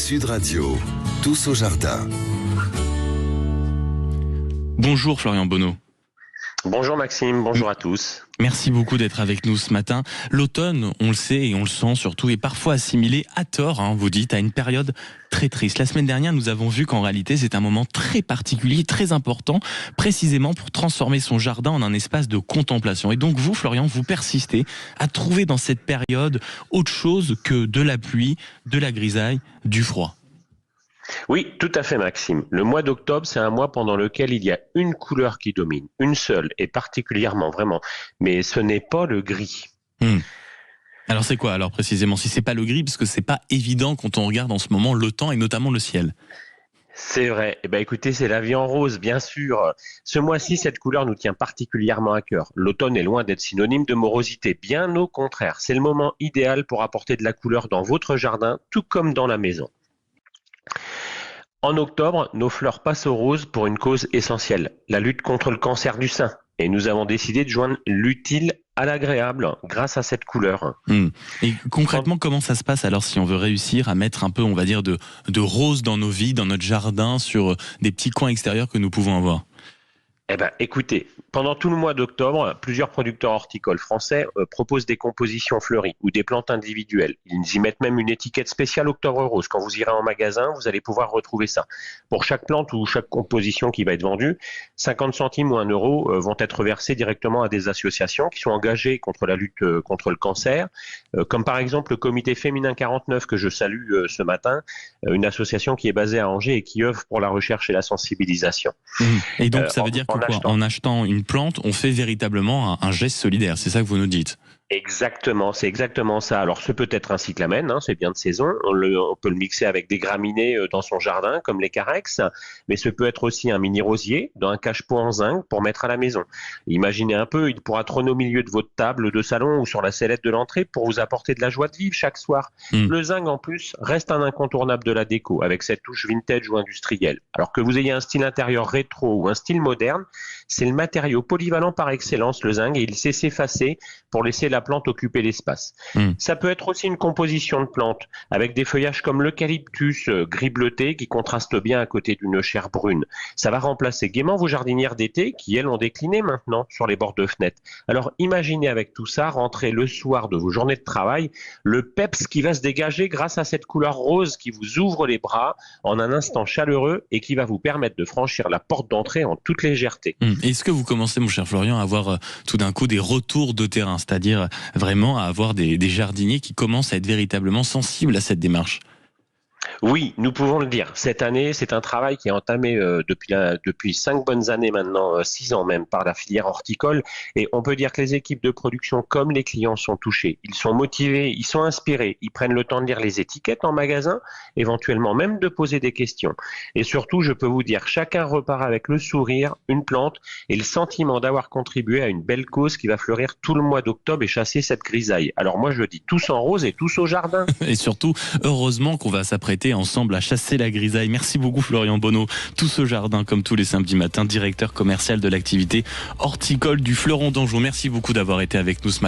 Sud Radio, tous au jardin. Bonjour Florian Bonneau. Bonjour Maxime, bonjour à tous. Merci beaucoup d'être avec nous ce matin. L'automne, on le sait et on le sent surtout, est parfois assimilé à tort, vous dites, à une période très triste. La semaine dernière, nous avons vu qu'en réalité, c'est un moment très particulier, très important, précisément pour transformer son jardin en un espace de contemplation. Et donc vous, Florian, vous persistez à trouver dans cette période autre chose que de la pluie, de la grisaille, du froid. Oui, tout à fait Maxime. Le mois d'octobre, c'est un mois pendant lequel il y a une couleur qui domine, une seule, et particulièrement vraiment. Mais ce n'est pas le gris. Alors c'est quoi alors précisément, si c'est pas le gris, parce que c'est pas évident quand on regarde en ce moment le temps et notamment le ciel. C'est vrai. Écoutez, c'est la vie en rose, bien sûr. Ce mois-ci, cette couleur nous tient particulièrement à cœur. L'automne est loin d'être synonyme de morosité. Bien au contraire. C'est le moment idéal pour apporter de la couleur dans votre jardin, tout comme dans la maison. En octobre, nos fleurs passent au rose pour une cause essentielle, la lutte contre le cancer du sein. Et nous avons décidé de joindre l'utile à l'agréable grâce à cette couleur. Et concrètement, comment ça se passe alors si on veut réussir à mettre un peu, on va dire, de rose dans nos vies, dans notre jardin, sur des petits coins extérieurs que nous pouvons avoir ? Écoutez, pendant tout le mois d'octobre, plusieurs producteurs horticoles français proposent des compositions fleuries ou des plantes individuelles. Ils y mettent même une étiquette spéciale Octobre Rose. Quand vous irez en magasin, vous allez pouvoir retrouver ça. Pour chaque plante ou chaque composition qui va être vendue, 50 centimes ou 1 euro vont être versés directement à des associations qui sont engagées contre la lutte contre le cancer, comme par exemple le Comité Féminin 49 que je salue ce matin, une association qui est basée à Angers et qui œuvre pour la recherche et la sensibilisation. Et donc ça veut dire en achetant une plante, on fait véritablement un geste solidaire, c'est ça que vous nous dites ? Exactement, c'est exactement ça. Alors ce peut être un cyclamen, c'est bien de saison, on peut le mixer avec des graminées dans son jardin comme les carex, mais ce peut être aussi un mini rosier dans un cache-pot en zinc pour mettre à la maison. Imaginez un peu, il pourra trôner au milieu de votre table de salon ou sur la sellette de l'entrée pour vous apporter de la joie de vivre chaque soir. Le zinc en plus reste un incontournable de la déco avec cette touche vintage ou industrielle. Alors que vous ayez un style intérieur rétro ou un style moderne, c'est le matériau polyvalent par excellence, le zinc, et il sait s'effacer pour laisser la plante occuper l'espace. Ça peut être aussi une composition de plantes avec des feuillages comme l'eucalyptus gris bleuté qui contraste bien à côté d'une chair brune. Ça va remplacer gaiement vos jardinières d'été qui, elles, ont décliné maintenant sur les bords de fenêtres. Alors imaginez avec tout ça, rentrer le soir de vos journées de travail, le peps qui va se dégager grâce à cette couleur rose qui vous ouvre les bras en un instant chaleureux et qui va vous permettre de franchir la porte d'entrée en toute légèreté. Est-ce que vous commencez, mon cher Florian, à avoir tout d'un coup des retours de terrain, c'est-à-dire vraiment à avoir des jardiniers qui commencent à être véritablement sensibles à cette démarche ? Oui, nous pouvons le dire. Cette année, c'est un travail qui est entamé depuis 5 bonnes années maintenant, 6 ans même, par la filière horticole. Et on peut dire que les équipes de production comme les clients sont touchés. Ils sont motivés, ils sont inspirés. Ils prennent le temps de lire les étiquettes en magasin, éventuellement même de poser des questions. Et surtout, je peux vous dire, chacun repart avec le sourire, une plante et le sentiment d'avoir contribué à une belle cause qui va fleurir tout le mois d'octobre et chasser cette grisaille. Alors moi, je dis tous en rose et tous au jardin. Et surtout, heureusement qu'on va s'apprêter ensemble à chasser la grisaille. Merci beaucoup Florian Bonneau. Tout ce jardin comme tous les samedis matins, directeur commercial de l'activité horticole du Fleuron d'Anjou. Merci beaucoup d'avoir été avec nous ce matin.